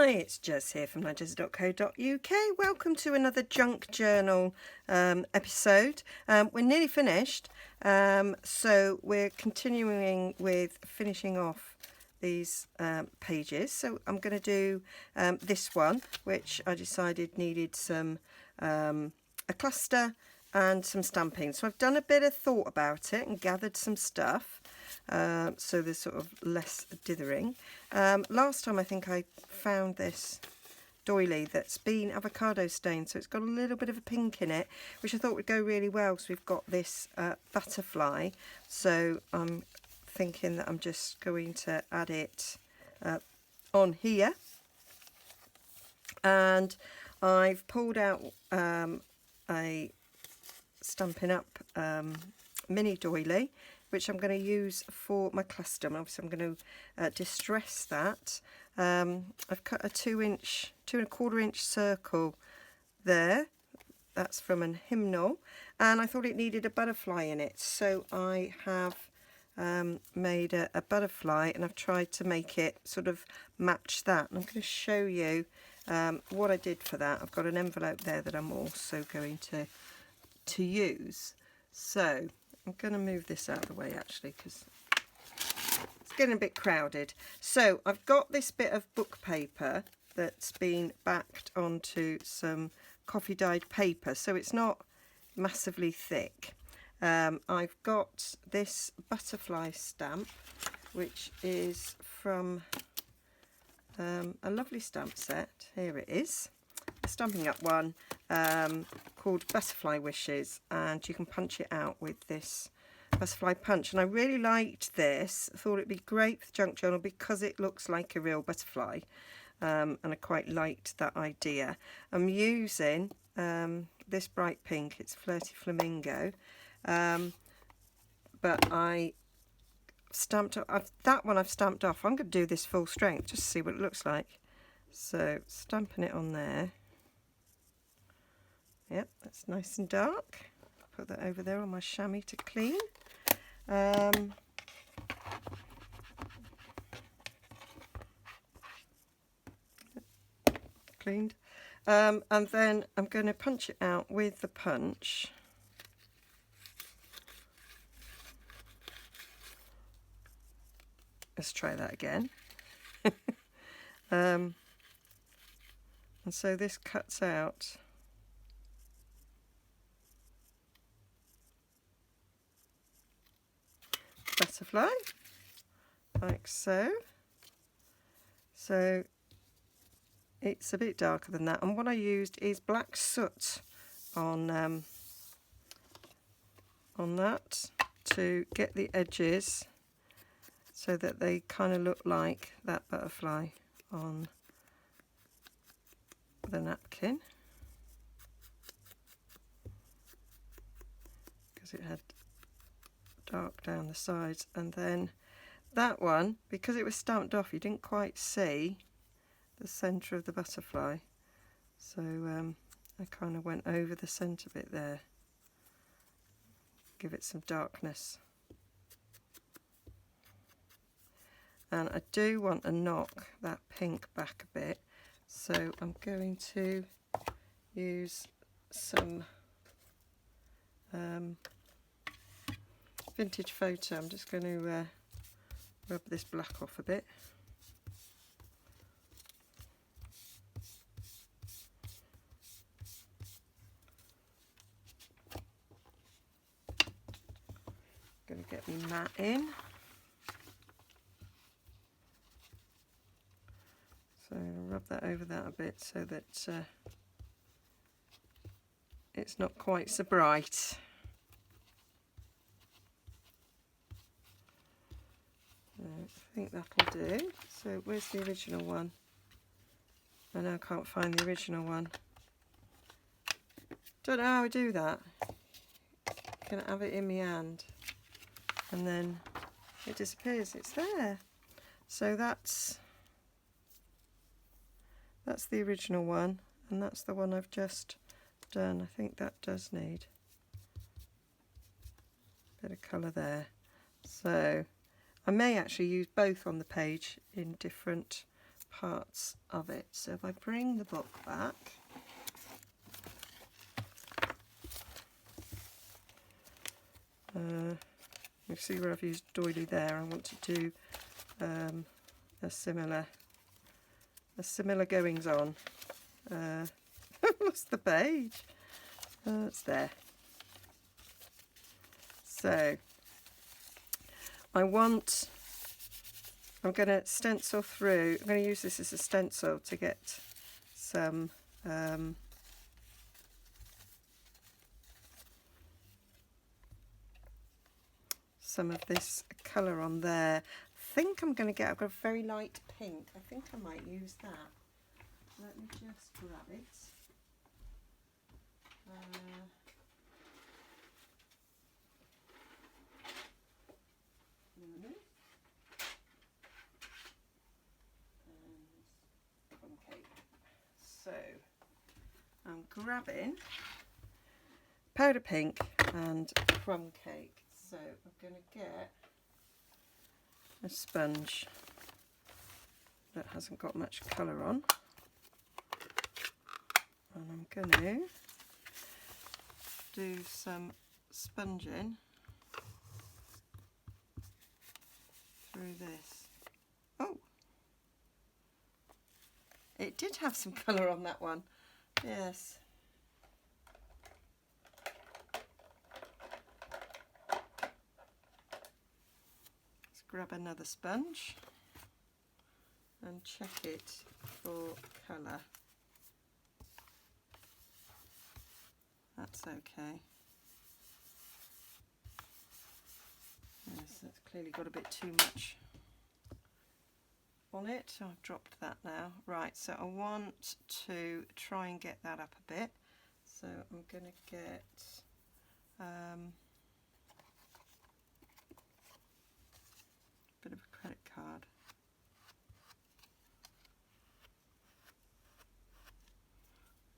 Hi, it's Jez here from Nigezza.co.uk. Welcome to another junk journal episode. We're nearly finished, so we're continuing with finishing off these pages. So I'm going to do this one, which I decided needed some a cluster and some stamping. So I've done a bit of thought about it and gathered some stuff. So there's sort of less dithering. Last time I think I found this doily that's been avocado stained, so it's got a little bit of a pink in it, which I thought would go really well. So we've got this butterfly, so I'm thinking that I'm just going to add it on here. And I've pulled out a Stampin' Up mini doily, which I'm going to use for my cluster. And obviously I'm going to distress that. I've cut a 2¼ inch circle there. That's from an hymnal, and I thought it needed a butterfly in it, so I have made a butterfly, and I've tried to make it sort of match that. And I'm going to show you what I did for that. I've got an envelope there that I'm also going to use. So I'm going to move this out of the way actually, because it's getting a bit crowded. So I've got this bit of book paper that's been backed onto some coffee dyed paper, so it's not massively thick. I've got this butterfly stamp, which is from a lovely stamp set. Here it is, a Stampin' Up one called Butterfly Wishes, and you can punch it out with this butterfly punch. And I really liked this. I thought it'd be great for the junk journal because it looks like a real butterfly, and I quite liked that idea. I'm using this bright pink, it's Flirty Flamingo, but I stamped that one I've stamped off. I'm going to do this full strength just to see what it looks like. So stamping it on there. Yep, that's nice and dark. Put that over there on my chamois to clean. Cleaned. And then I'm going to punch it out with the punch. Let's try that again. And so this cuts out butterfly like so. So it's a bit darker than that, and what I used is black soot on that to get the edges so that they kind of look like that butterfly on the napkin, because it had dark down the sides. And then that one, because it was stamped off, you didn't quite see the centre of the butterfly, so I kind of went over the centre bit there, give it some darkness. And I do want to knock that pink back a bit, so I'm going to use some vintage photo. I'm just going to rub this black off a bit. Going to get me mat in. So rub that over that a bit so that it's not quite so bright. I think that'll do. So where's the original one? I now can't find the original one. Don't know how I do that. Can I have it in my hand and then it disappears? It's there. So that's the original one, and that's the one I've just done. I think that does need a bit of colour there. So I may actually use both on the page in different parts of it. So if I bring the book back, you see where I've used doily there. I want to do a similar goings on. Lost the page. It's there. So I'm going to stencil through. I'm going to use this as a stencil to get some of this colour on there. I think I've got a very light pink. I think I might use that. Let me just grab it. Okay. So I'm grabbing powder pink and crumb cake. So I'm going to get a sponge that hasn't got much colour on, and I'm going to do some sponging through this. Oh, it did have some colour on that one. Yes. Grab another sponge and check it for colour. That's okay. Yes, that's clearly got a bit too much on it. So I've dropped that now. Right, so I want to try and get that up a bit. So I'm going to get bit of a credit card.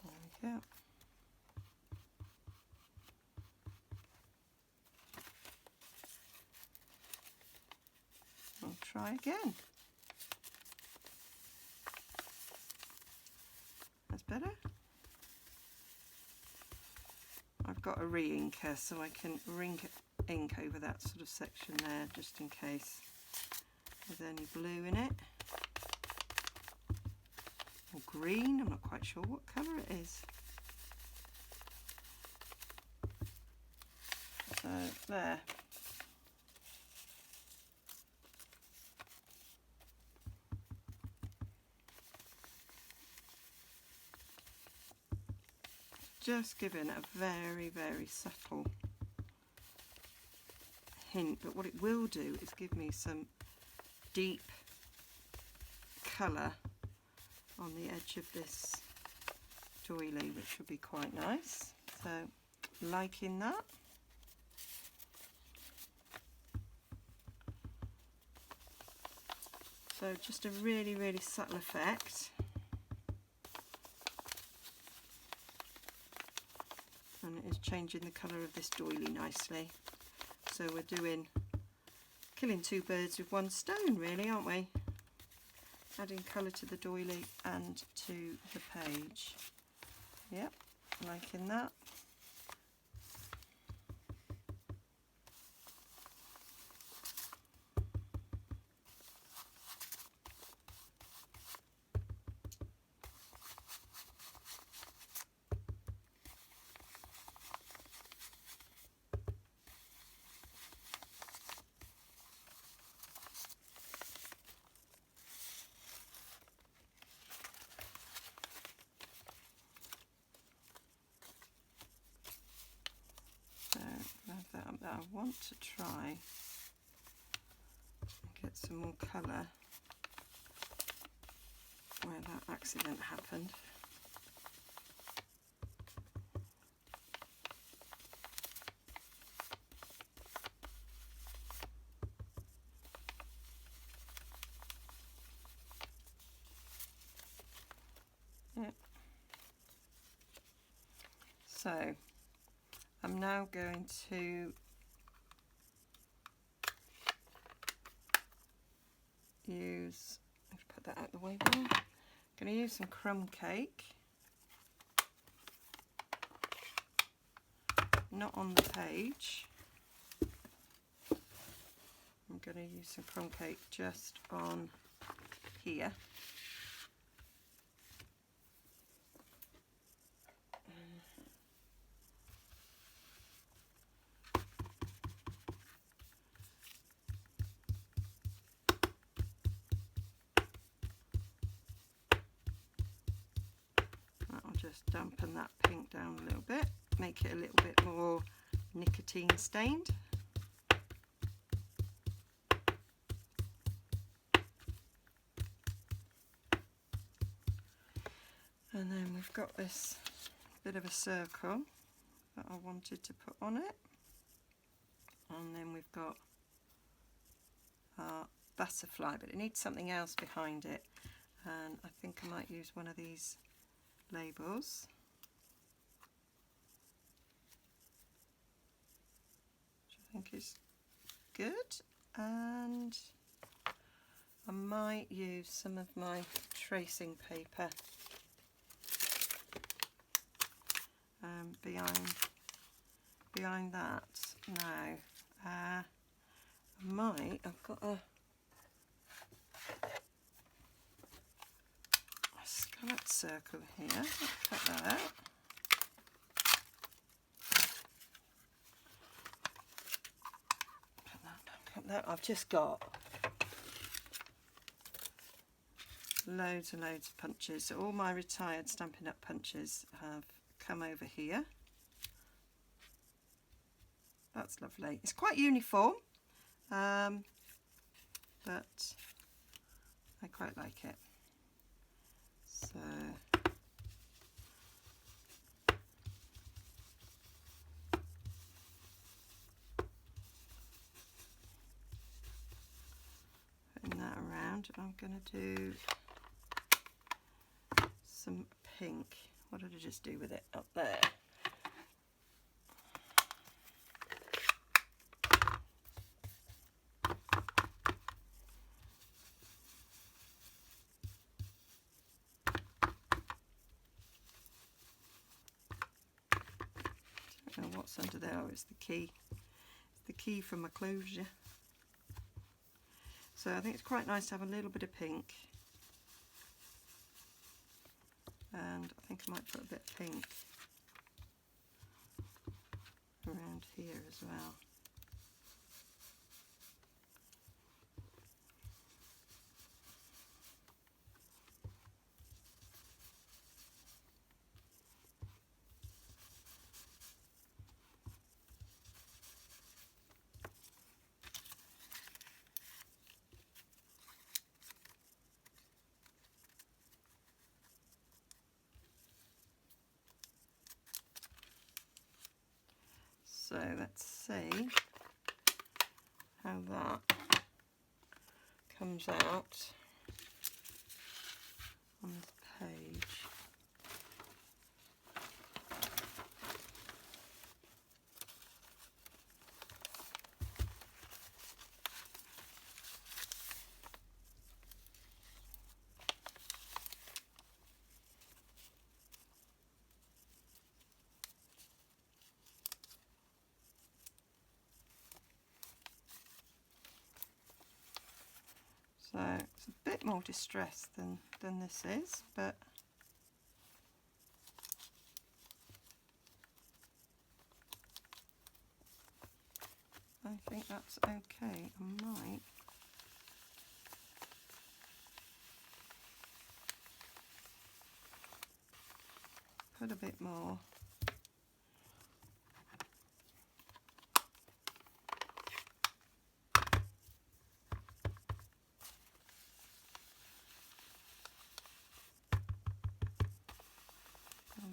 There we go. I'll try again. That's better. I've got a re-inker, so I can ink over that sort of section there, just in case there's any blue in it, or green. I'm not quite sure what colour it is. So there. Just giving a very, very subtle hint, but what it will do is give me some deep colour on the edge of this doily, which would be quite nice. So liking that. So just a really, really subtle effect. And it is changing the colour of this doily nicely. So we're killing two birds with one stone, really, aren't we? Adding colour to the doily and to the page. Yep, liking that. That I want to try and get some more colour where that accident happened. Yep. So I'm now going to put that out the way now. I'm going to use some crumb cake. Not on the page. I'm going to use some crumb cake just on here. That'll just dampen that pink down a little bit, make it a little bit more nicotine stained. And then we've got this bit of a circle that I wanted to put on it. And then we've got our butterfly, but it needs something else behind it. And I think I might use one of these labels. Which I think is good. And I might use some of my tracing paper behind that. Now, I might, I've got a scallop circle here. Let's cut that out. Cut that. I've just got loads and loads of punches. So all my retired Stampin' Up! Punches have come over here. That's lovely. It's quite uniform, but I quite like it. So putting that around, I'm going to do some pink. What did I just do with it up there? Don't know what's under there. Oh, it's the key. It's the key for my closure. So I think it's quite nice to have a little bit of pink. And I think I might put a bit of pink around here as well. So let's see how that comes out on the page. So it's a bit more distressed than this is, but I think that's okay. I might put a bit more.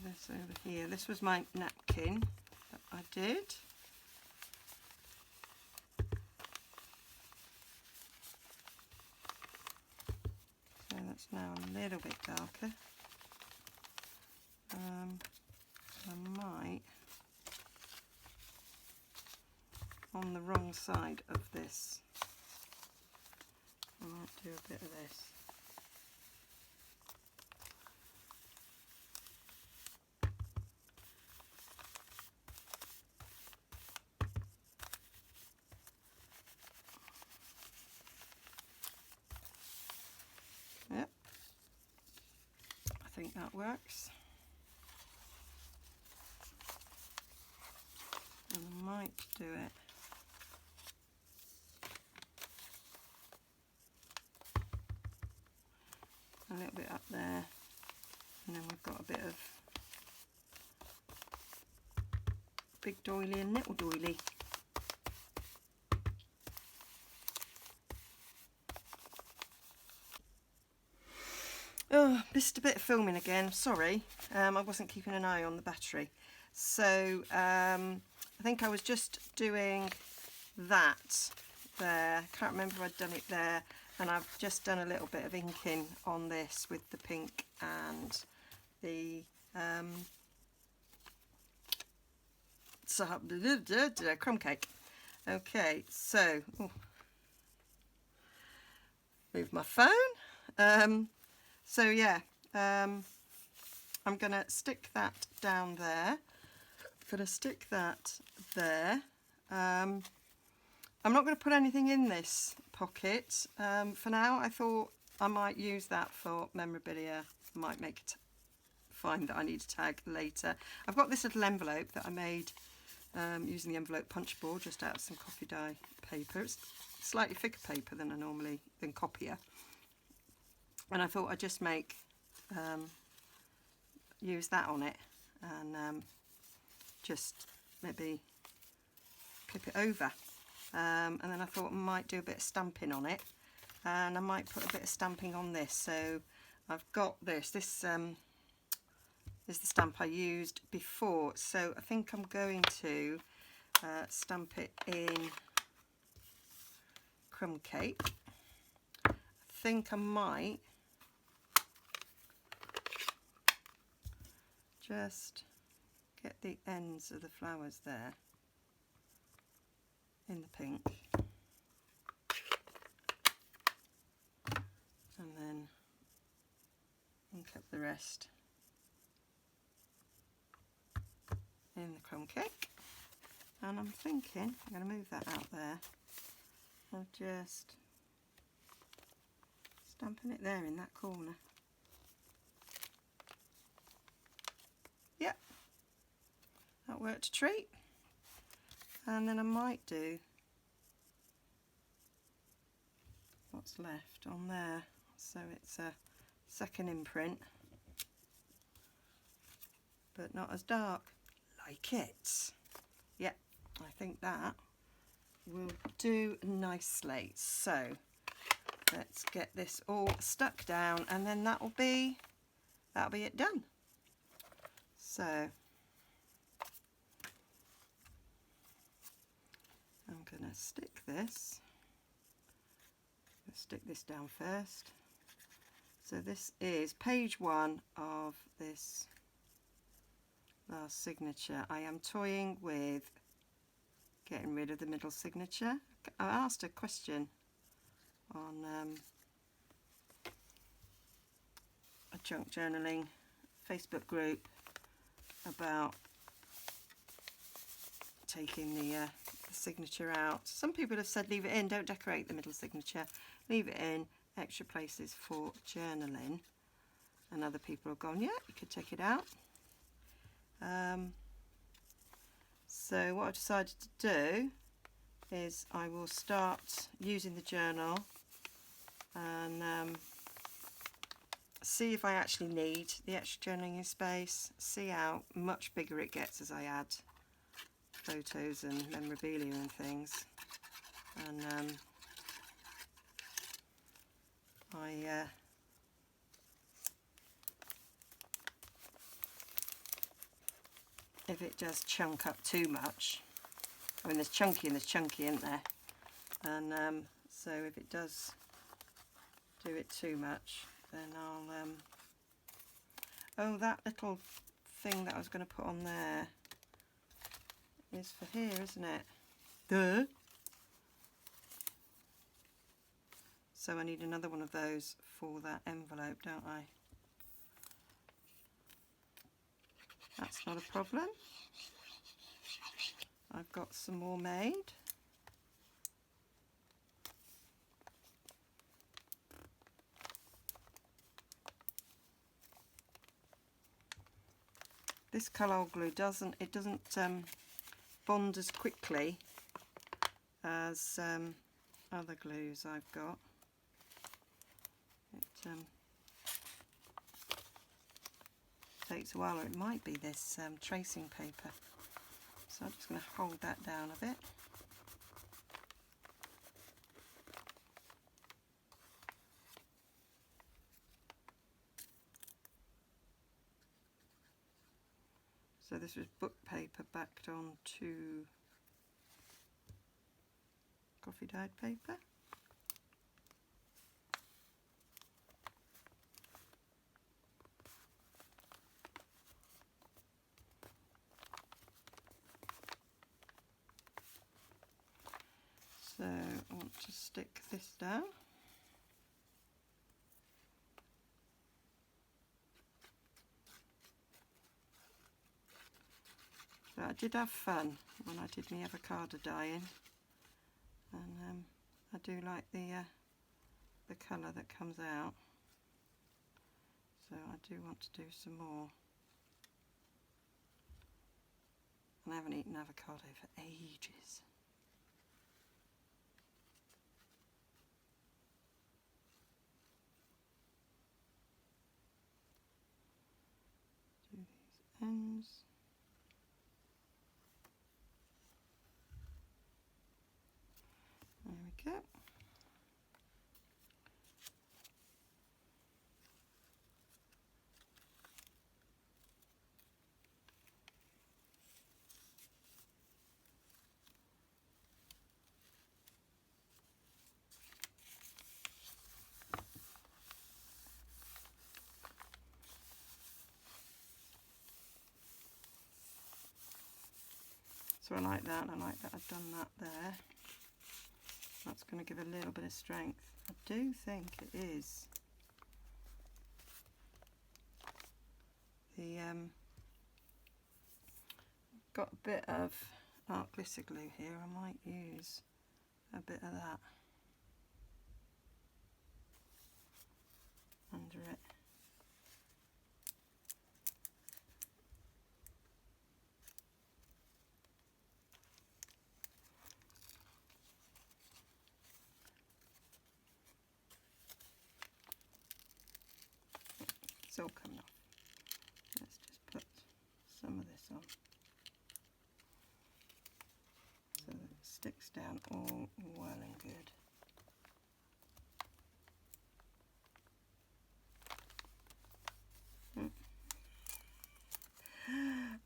This over here. This was my napkin that I did. So that's now a little bit darker. I might, on the wrong side of this, I might do a bit of this. think that works. And I might do it a little bit up there, and then we've got a bit of big doily and little doily. Oh, missed a bit of filming again, sorry. I wasn't keeping an eye on the battery. So I think I was just doing that there. Can't remember if I'd done it there. And I've just done a little bit of inking on this with the pink and the crumb cake. Okay, so move my phone. So yeah, I'm going to stick that down there. Going to stick that there. I'm not going to put anything in this pocket for now. I thought I might use that for memorabilia. I might find that I need a tag later. I've got this little envelope that I made using the envelope punch board just out of some coffee dye paper. It's slightly thicker paper than copier. And I thought I'd just use that on it and just maybe clip it over. And then I thought I might do a bit of stamping on it, and I might put a bit of stamping on this. So I've got this. This is the stamp I used before. So I think I'm going to stamp it in crumb cake. I think I might just get the ends of the flowers there in the pink, and then ink up the rest in the crumb cake. And I'm thinking I'm going to move that out there of just stamping it there in that corner. Yep, that worked a treat. And then I might do what's left on there, so it's a second imprint, but not as dark. Like it. Yep, I think that will do nicely. So let's get this all stuck down, and then that'll be it done. So I'm going to stick this. Let's stick this down first. So this is page 1 of this last signature. I am toying with getting rid of the middle signature. I asked a question on a junk journaling Facebook group about taking the signature out. Some people have said leave it in, don't decorate the middle signature, leave it in, extra places for journaling. And other people have gone, yeah, you could take it out. So what I've decided to do is I will start using the journal and see if I actually need the extra journaling space, see how much bigger it gets as I add photos and memorabilia and things. And if it does chunk up too much, I mean there's chunky and there's chunky, isn't there? And so if it does do it too much, then I'll oh, that little thing that I was going to put on there is for here, isn't it? Duh. So I need another one of those for that envelope, don't I? That's not a problem. I've got some more made. this Collall glue doesn't bond as quickly as other glues I've got. It takes a while, or it might be this tracing paper. So I'm just going to hold that down a bit. So this was book paper backed onto coffee dyed paper. So I want to stick this down. So I did have fun when I did my avocado dyeing, and I do like the colour that comes out. So I do want to do some more. And I haven't eaten avocado for ages. Do these ends. There we go. So I like that, and I like that I've done that there. That's going to give a little bit of strength. I do think it is the got a bit of art glitter glue here. I might use a bit of that under it. It's all coming off. Let's just put some of this on so that it sticks down all well and good.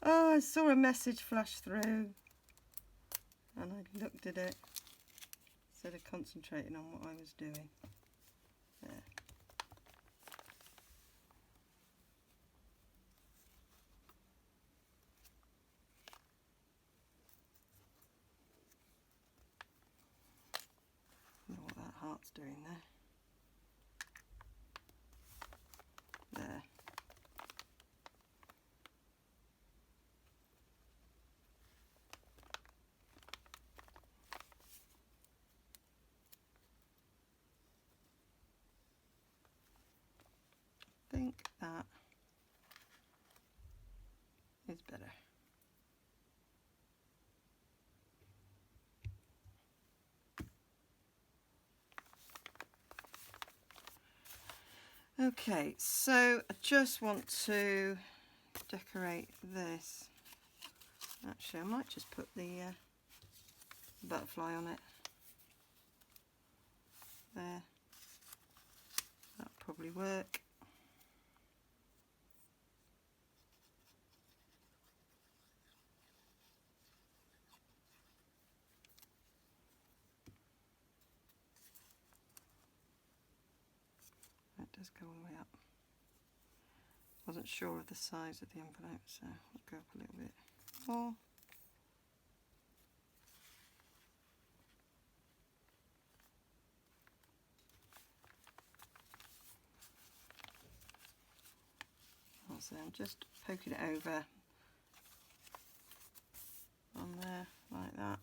Oh, I saw a message flash through and I looked at it instead of concentrating on what I was doing. There. I don't know what that heart's doing there. There. I think that is better. Okay, so I just want to decorate this. Actually, I might just put the butterfly on it. There. That'll probably work. That does go all the way up. Wasn't sure of the size of the envelope, so I'll go up a little bit more. So I'm just poking it over on there like that.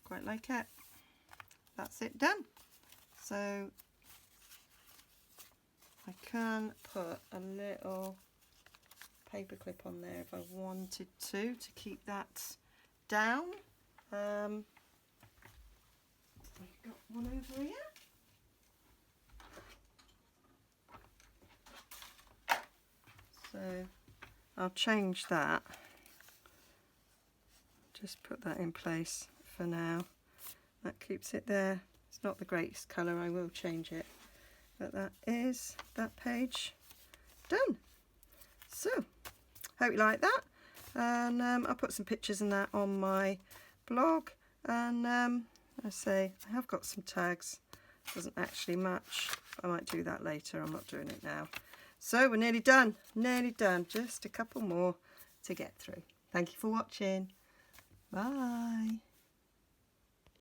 Quite like it. That's it done. So I can put a little paper clip on there if I wanted to keep that down. I've got one over here. So I'll change that. Just put that in place for now. That keeps it there. It's not the greatest colour, I will change it. But that is that page done. So, hope you like that. And I'll put some pictures and that on my blog. And I say, I have got some tags. Doesn't actually match. I might do that later. I'm not doing it now. So we're nearly done. Nearly done. Just a couple more to get through. Thank you for watching. Bye.